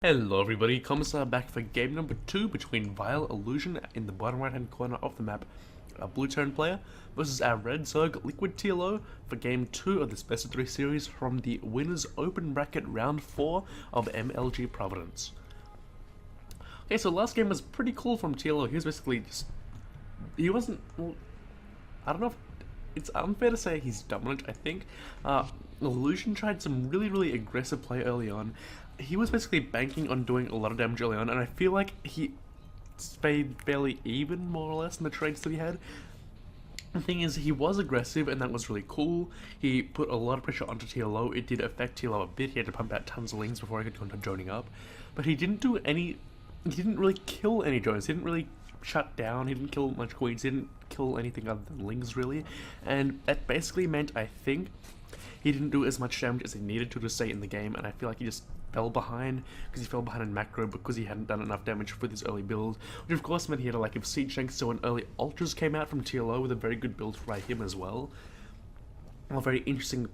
Hello everybody, KenZy back for game number 2 between Vile Illusion in the bottom right hand corner of the map, a blue turn player, versus our red Zerg Liquid TLO for game 2 of this best of 3 series from the winners open bracket round 4 of MLG Providence. Okay, so last game was pretty cool from TLO. He was basically just, he wasn't, well, I don't know if it's unfair to say he's dominant. I think Illusion tried some really aggressive play early on. He was basically banking on doing a lot of damage early on, and I feel like he stayed fairly even, more or less, in the trades that he had. The thing is, he was aggressive, and that was really cool. He put a lot of pressure onto TLO. It did affect TLO a bit. He had to pump out tons of lings before he could go into joining up. But he didn't do any... He didn't really kill any drones. He didn't really shut down. He didn't kill much queens. He didn't kill anything other than lings, really. And that basically meant, I think, he didn't do as much damage as he needed to stay in the game, and I feel like he just fell behind because he fell behind in macro because he hadn't done enough damage with his early build, which of course meant he had a lack of siege tanks. So an early ultras came out from TLO with a very good build by him as well. A very interesting,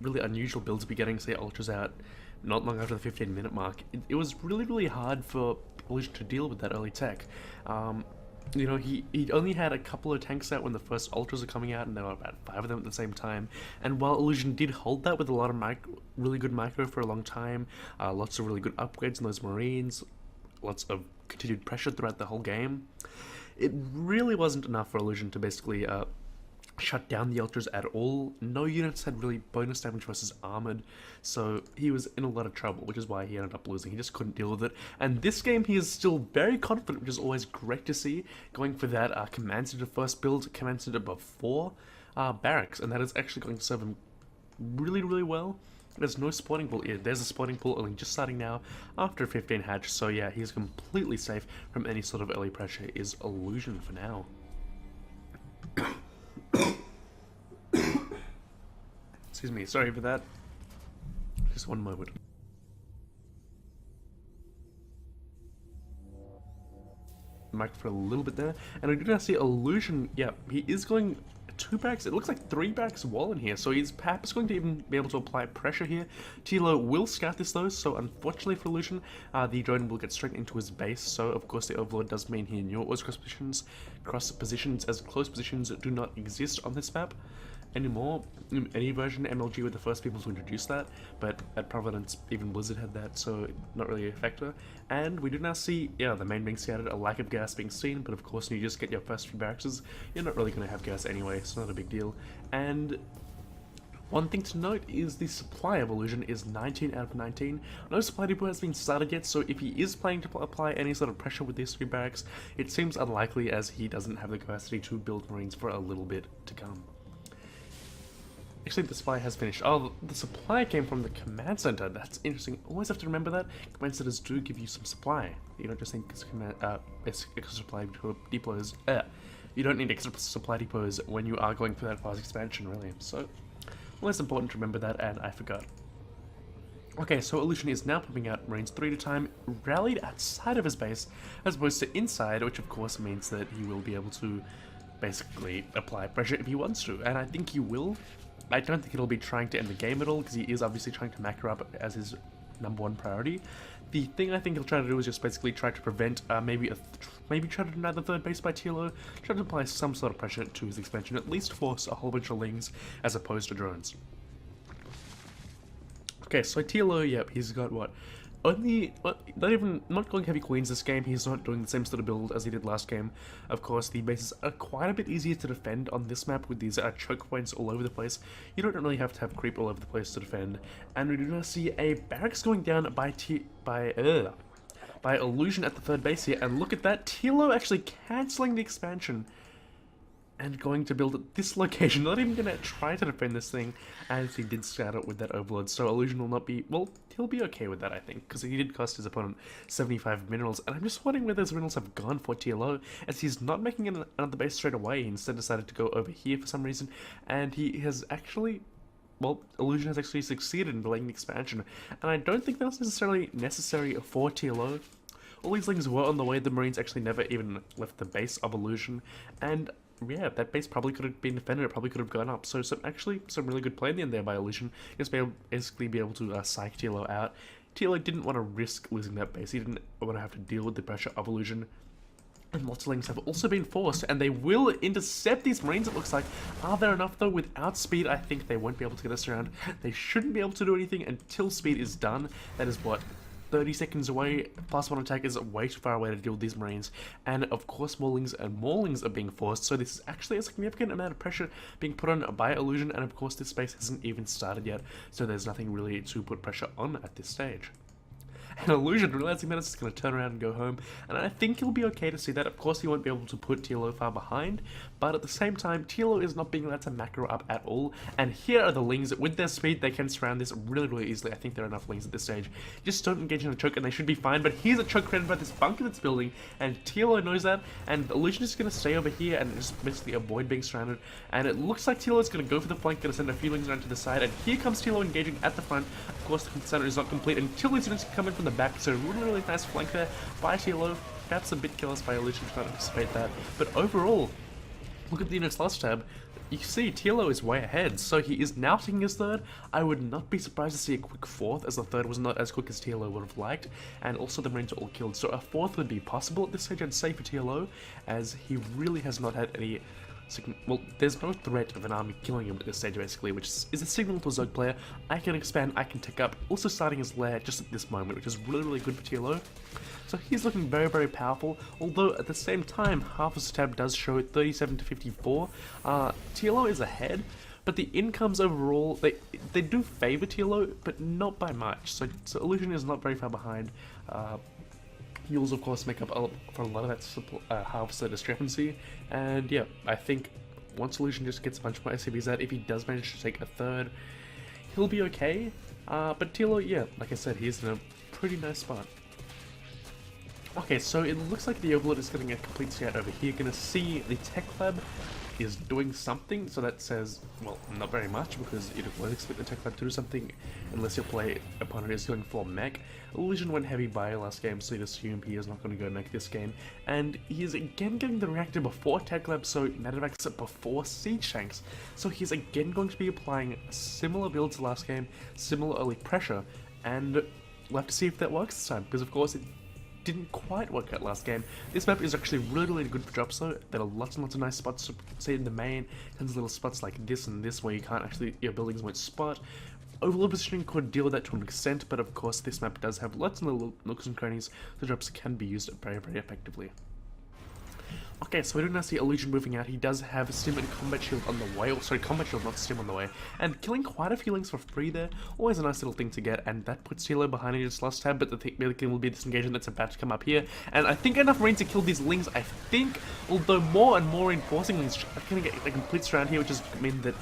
really unusual build to be getting, say, ultras out not long after the 15-minute mark. It was really hard for Illusion to deal with that early tech. You know, he only had a couple of tanks out when the first ultras are coming out, and there were about 5 of them at the same time. And while Illusion did hold that with a lot of really good micro for a long time, lots of really good upgrades in those marines, lots of continued pressure throughout the whole game, it really wasn't enough for Illusion to basically shut down the ultras at all. No units had really bonus damage versus armored, so he was in a lot of trouble, which is why he ended up losing. He just couldn't deal with it. And this game he is still very confident, which is always great to see, going for that command center first build, command center before barracks, and that is actually going to serve him really well. There's no spawning pool here. There's a spawning pool only just starting now after 15 hatch, so yeah, he's completely safe from any sort of early pressure. Is Illusion for now. Excuse me, sorry for that. Just one moment. Mic for a little bit there, and I do now see Illusion. Yeah, he is going 2 barracks. It looks like 3 barracks wall in here, so he's perhaps going to even be able to apply pressure here. TLO will scout this though, so unfortunately for Illusion, the drone will get straight into his base. So of course the Overlord does mean he knew it was cross positions, as close positions do not exist on this map anymore. In any version, MLG were the first people to introduce that, but at Providence, even Blizzard had that, so not really a factor. And we do now see, yeah, the main being scattered, a lack of gas being seen, but of course when you just get your first few barracks, you're not really going to have gas anyway, so not a big deal. And one thing to note is the supply of Illusion is 19 out of 19. No supply depot has been started yet, so if he is planning to apply any sort of pressure with these 3 barracks, it seems unlikely as he doesn't have the capacity to build marines for a little bit to come. Actually, the supply has finished. Oh, the supply came from the command center. That's interesting. Always have to remember that. Command centers do give you some supply. You don't just think extra supply depots. You don't need extra supply depots when you are going for that fast expansion, really. So, always important to remember that, and I forgot. Okay, so Illusion is now pumping out marines 3 at a time, rallied outside of his base, as opposed to inside, which of course means that he will be able to basically apply pressure if he wants to, and I think he will. I don't think it'll be trying to end the game at all, because he is obviously trying to macro up as his #1 priority. The thing I think he'll try to do is just basically try to prevent, maybe try to deny the 3rd base by TLO, try to apply some sort of pressure to his expansion, at least force a whole bunch of lings as opposed to drones. Okay, so TLO, yep, he's got what? Not going heavy queens this game. He's not doing the same sort of build as he did last game. Of course, the bases are quite a bit easier to defend on this map with these choke points all over the place. You don't really have to have creep all over the place to defend. And we do not see a barracks going down by Illusion at the 3rd base here. And look at that, TLO actually cancelling the expansion and going to build at this location, not even going to try to defend this thing, as he did scout it with that Overlord. So Illusion will not be, well, he'll be okay with that, I think, because he did cost his opponent 75 minerals, and I'm just wondering where those minerals have gone for TLO, as he's not making another base straight away. He instead decided to go over here for some reason, and he has actually, well, Illusion has actually succeeded in delaying the expansion, and I don't think that was necessarily necessary for TLO. All these things were on the way. The Marines actually never even left the base of Illusion, and yeah, that base probably could have been defended. It probably could have gone up. So actually some really good play in the end there by Illusion. Just basically be able to psych TLO out. TLO didn't want to risk losing that base. He didn't want to have to deal with the pressure of illusion. And lots of links have also been forced, and they will intercept these Marines, it looks like. Are there enough, though? Without speed, I think they won't be able to get us around. They shouldn't be able to do anything until speed is done. That is, what, 30 seconds away? Plus one attack is way too far away to deal with these Marines. And, of course, more links are being forced, so this is actually a significant amount of pressure being put on by illusion, and, of course, this base hasn't even started yet, so there's nothing really to put pressure on at this stage. And illusion, realizing that it's going to turn around and go home, and I think he'll be okay to see that. Of course, he won't be able to put TLO far behind, but at the same time, TLO is not being allowed to macro up at all, and here are the Lings. With their speed, they can surround this really easily. I think there are enough Lings at this stage. Just don't engage in a choke, and they should be fine, but here's a choke created by this bunker that's building, and TLO knows that, and illusion is going to stay over here and just basically avoid being surrounded, and it looks like TLO is going to go for the flank, going to send a few Lings around to the side, and here comes TLO engaging at the front. Of course, the center is not complete until these units come in from the back, so really nice flank there by TLO. Perhaps a bit careless by illusion to not anticipate that, but overall, look at the units lost tab. You see TLO is way ahead, so he is now taking his third. I would not be surprised to see a quick fourth, as the third was not as quick as TLO would have liked, and also the Marines are all killed, so a fourth would be possible at this stage, I'd say, for TLO, as he really has not had any. Well, there's no threat of an army killing him at this stage, basically, which is a signal to a Zerg player. I can expand, I can take up, also starting his lair just at this moment, which is really good for TLO. So he's looking very powerful, although at the same time, half of the tab does show 37 to 54. TLO is ahead, but the incomes overall, they do favor TLO, but not by much. So illusion is not very far behind. Mules, of course, make up for a lot of that harvester discrepancy, and yeah, I think once illusion just gets a bunch more SCVZ, if he does manage to take a third, he'll be okay. But TLO, yeah, like I said, he's in a pretty nice spot. Okay, so it looks like the Overlord is getting a complete scout over here. Gonna see the Tech Lab is doing something, so that says, well, not very much, because you don't expect the Tech Lab to do something unless your opponent is going for mech. Illusion went heavy by last game, so you'd assume he is not going to go mech this game, and he is again getting the reactor before Tech Lab, so Nadivacs before Siege Tanks, so he's again going to be applying similar builds to last game, similar early pressure, and we'll have to see if that works this time, because of course it didn't quite work out last game. This map is actually really good for drops though. There are lots and lots of nice spots to say in the main, tons of little spots like this and this where you can't actually, your buildings won't spot. Overlord positioning could deal with that to an extent, but of course this map does have lots of little nooks and crannies, so drops can be used very effectively. Okay, so we do now see Illusion moving out. He does have Stim and Combat Shield on the way, or sorry, Combat Shield, not Stim, on the way, and killing quite a few links for free there, always a nice little thing to get, and that puts TLO behind in his last tab, but the thing will be this engagement that's about to come up here, and I think enough Marines to kill these links, I think, although more and more reinforcing links are going to get a complete surround here, which is mean that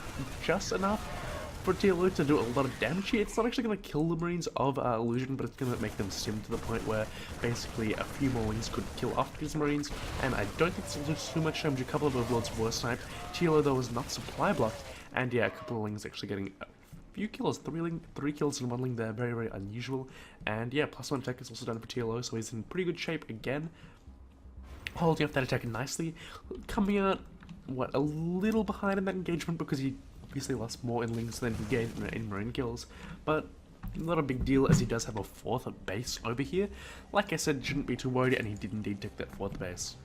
just enough for TLO to do a lot of damage here. It's not actually going to kill the Marines of Illusion, but it's going to make them stim to the point where basically a few more wings could kill off these Marines, and I don't think this will do too much damage. A couple of Overlords were sniped. TLO though was not supply blocked, and yeah, a couple of Lings actually getting a few kills, three kills in one Ling there, very unusual, and yeah, +1 attack is also done for TLO, so he's in pretty good shape again, holding up that attack nicely, coming out, what, a little behind in that engagement because he obviously lost more in Lings than he gained in Marine kills, but not a big deal as he does have a fourth base over here. Like I said, shouldn't be too worried, and he did indeed take that fourth base.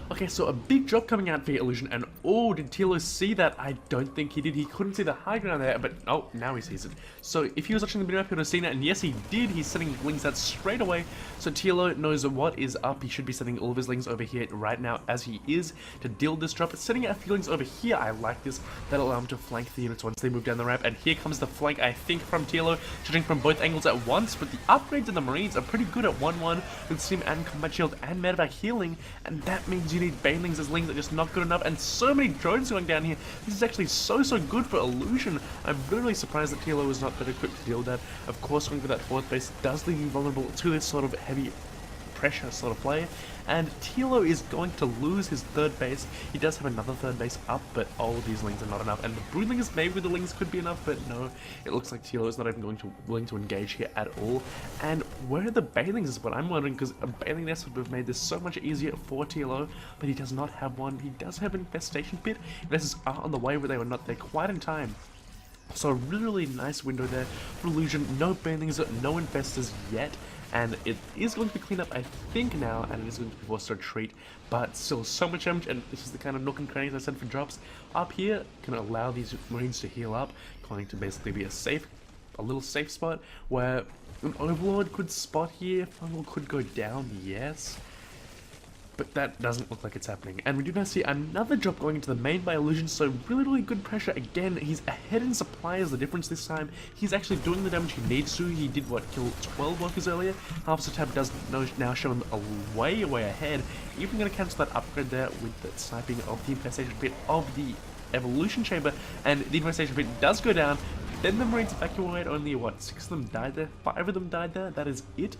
Okay, so a big drop coming out via Illusion, and oh, did TLO see that? I don't think he did. He couldn't see the high ground there, but oh, now he sees it. So if he was watching the minimap, he would have seen it, and yes, he did. He's sending Lings out straight away, so TLO knows what is up. He should be sending all of his Lings over here right now as he is to deal with this drop. But sending out a few Lings over here, I like this. That'll allow him to flank the units once they move down the ramp, and here comes the flank, I think, from TLO, shooting from both angles at once, but the upgrades in the Marines are pretty good at 1-1 with Stim and Combat Shield and Medevac healing, and that means you need Banelings as Lings are just not good enough, and so many drones going down here. This is actually so good for Illusion. I'm really surprised that TLO was not better equipped to deal with that. Of course, going for that fourth base does leave you vulnerable to this sort of heavy pressure sort of play, and TLO is going to lose his third base. He does have another third base up, but all of these Lings are not enough, and the Broodlings maybe with the Lings could be enough, but no, it looks like TLO is not even willing to engage here at all. And where are the Banelings is what I'm wondering, because a Baneling nest would have made this so much easier for TLO, but he does not have one. He does have an Infestation Pit. Infestors are on the way, but they were not there quite in time. So a really nice window there for Illusion. No banelings, no infestors yet, and it is going to be cleaned up, I think, now, and it is going to be forced to retreat, but still so much damage, and this is the kind of nook and crannies I said for drops. Up here can allow these Marines to heal up, going to basically be a little safe spot, where an Overlord could spot here, Fungal could go down, yes. But that doesn't look like it's happening. And we do now see another drop going into the main by Illusion, so really good pressure. Again, he's ahead in supply is the difference this time. He's actually doing the damage he needs to. He did, what, kill 12 workers earlier? Harvester Tab does now show him way ahead. Even going to cancel that upgrade there with the sniping of the infestation pit of the evolution chamber, and the infestation pit does go down. Then the Marines evacuate, only, what, 6 of them died there? 5 of them died there? That is it.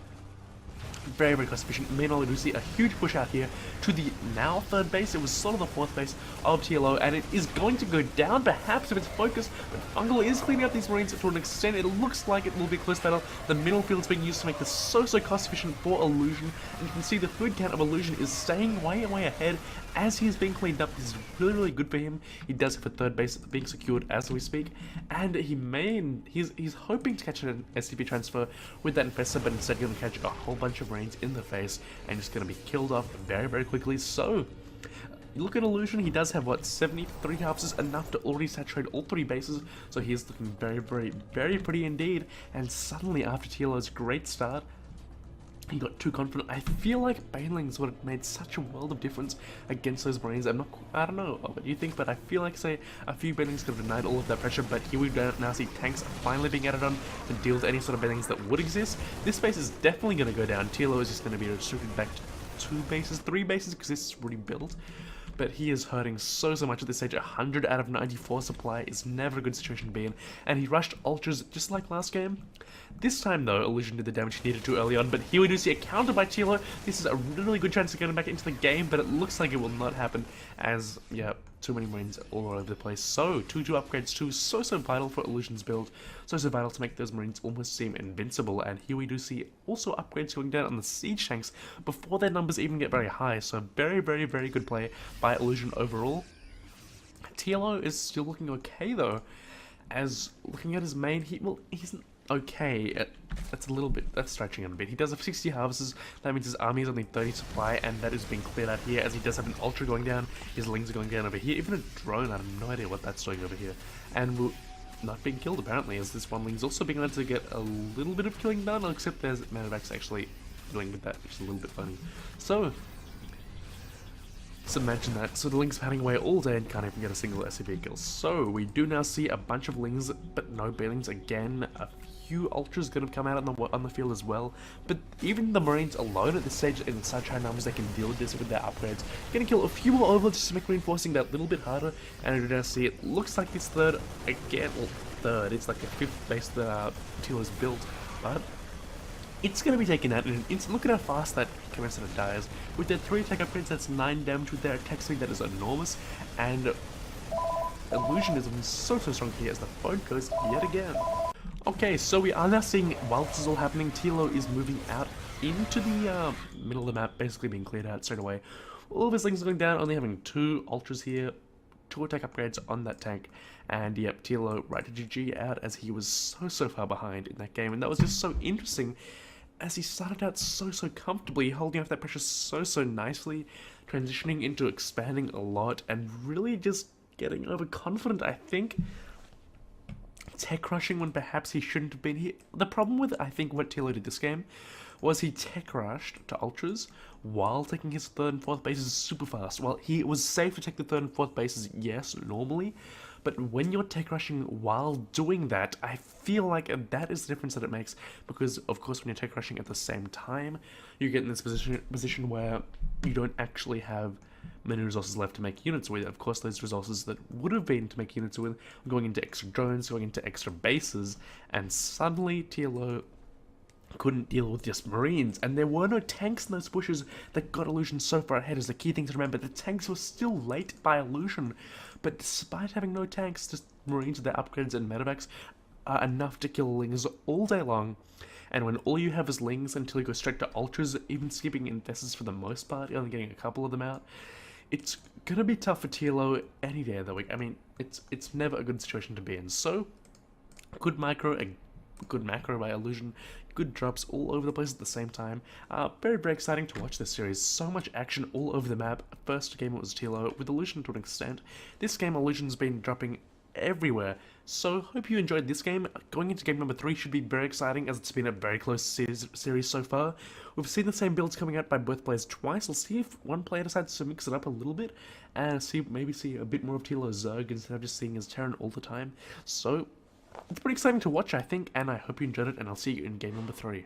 Very cost efficient. Meanwhile, we do see a huge push out here to the now third base. It was sort of the fourth base of TLO, and it is going to go down perhaps if it's focused, but Fungal is cleaning up these Marines to an extent. It looks like it will be a close battle. The middle field's being used to make this so cost efficient for Illusion, and you can see the food count of Illusion is staying way ahead as he is being cleaned up. This is really good for him. He does have a third base being secured as we speak, and he's hoping to catch an SCP transfer with that infestor, but instead going to catch a whole bunch of Marines in the face and just going to be killed off very quickly. So you look at Illusion, he does have, what, 73 harvests, enough to already saturate all 3 bases, so he is looking very pretty indeed. And suddenly, after TLO's great start, he got too confident. I feel like banelings would have made such a world of difference against those Marines. I don't know what you think, but I feel like, say, a few banelings could have denied all of that pressure, but here we now see tanks finally being added on to deal with any sort of banelings that would exist. This base is definitely going to go down. TLO is just going to be restricted back to 2 bases, 3 bases, because this is rebuilt. But he is hurting so much at this stage. 100 out of 94 supply is never a good situation to be in, and he rushed ultras just like last game. This time though, Illusion did the damage he needed to early on, but here we do see a counter by TLO. This is a really good chance of getting back into the game, but it looks like it will not happen as, yeah, too many Marines all over the place. So, 2 upgrades too, so vital for Illusion's build, so vital to make those Marines almost seem invincible. And here we do see also upgrades going down on the siege tanks before their numbers even get very high, so very good play by Illusion overall. TLO is still looking okay though, as looking at his main, he's okay. That's stretching it a bit. He does have 60 harvests, that means his army is only 30 supply, and that is being cleared out here, as he does have an ultra going down, his lings are going down over here, even a drone, I have no idea what that's doing over here, and will not being killed apparently, as this one ling's also being able to get a little bit of killing done, except there's Medevacs actually dealing with that, which is a little bit funny. So imagine that. So the Ling's padding away all day and can't even get a single SCP kill. So we do now see a bunch of Lings, but no Banelings again. A few Ultras gonna come out on the field as well. But even the Marines alone at this stage in such high numbers, they can deal with this with their upgrades. Gonna kill a few more Overlords just to make reinforcing that little bit harder. And we do now see it looks like this third again. Well, third. It's like the 5th base that TLO's built, but it's going to be taken out in an instant. Look at how fast that Command dies. With their 3 attack upgrades, that's 9 damage. With their attack speed, that is enormous. And Illusion is looking so strong here as the phone goes yet again. Okay, so we are now seeing, while this is all happening, TLO is moving out into the middle of the map, basically being cleared out straight away. All of his things are going down, only having 2 Ultras here, 2 attack upgrades on that tank, and yep, TLO right to GG out as he was so far behind in that game, and that was just so interesting as he started out so comfortably, holding off that pressure so nicely, transitioning into expanding a lot, and really just getting overconfident, I think. Tech rushing when perhaps he shouldn't have been here. The problem with, I think, what TLO did this game was he tech rushed to Ultras while taking his 3rd and 4th bases super fast. Well, he was safe to take the 3rd and 4th bases, yes, normally, but when you're tech rushing while doing that, I feel like that is the difference that it makes, because of course when you're tech rushing at the same time, you get in this position where you don't actually have many resources left to make units with. Of course, those resources that would have been to make units with are going into extra drones, going into extra bases, and suddenly TLO couldn't deal with just Marines, and there were no tanks in those bushes that got Illusion so far ahead is the key thing to remember. The tanks were still late by Illusion, but despite having no tanks, just Marines with their upgrades and medevacs are enough to kill Lings all day long. And when all you have is Lings until you go straight to Ultras, even skipping Infestors for the most part, only getting a couple of them out, it's gonna be tough for TLO any day of the week. I mean, it's never a good situation to be in. So Good micro, a good macro by Illusion, good drops all over the place at the same time. Very, very exciting to watch this series. So much action all over the map. First game it was TLO, with Illusion to an extent. This game Illusion's been dropping everywhere. So hope you enjoyed this game. Going into game number 3 should be very exciting, as it's been a very close series so far. We've seen the same builds coming out by both players twice. We'll see if one player decides to mix it up a little bit and maybe see a bit more of eOnZerG instead of just seeing his Terran all the time. So it's pretty exciting to watch, I think, and I hope you enjoyed it, and I'll see you in game number 3.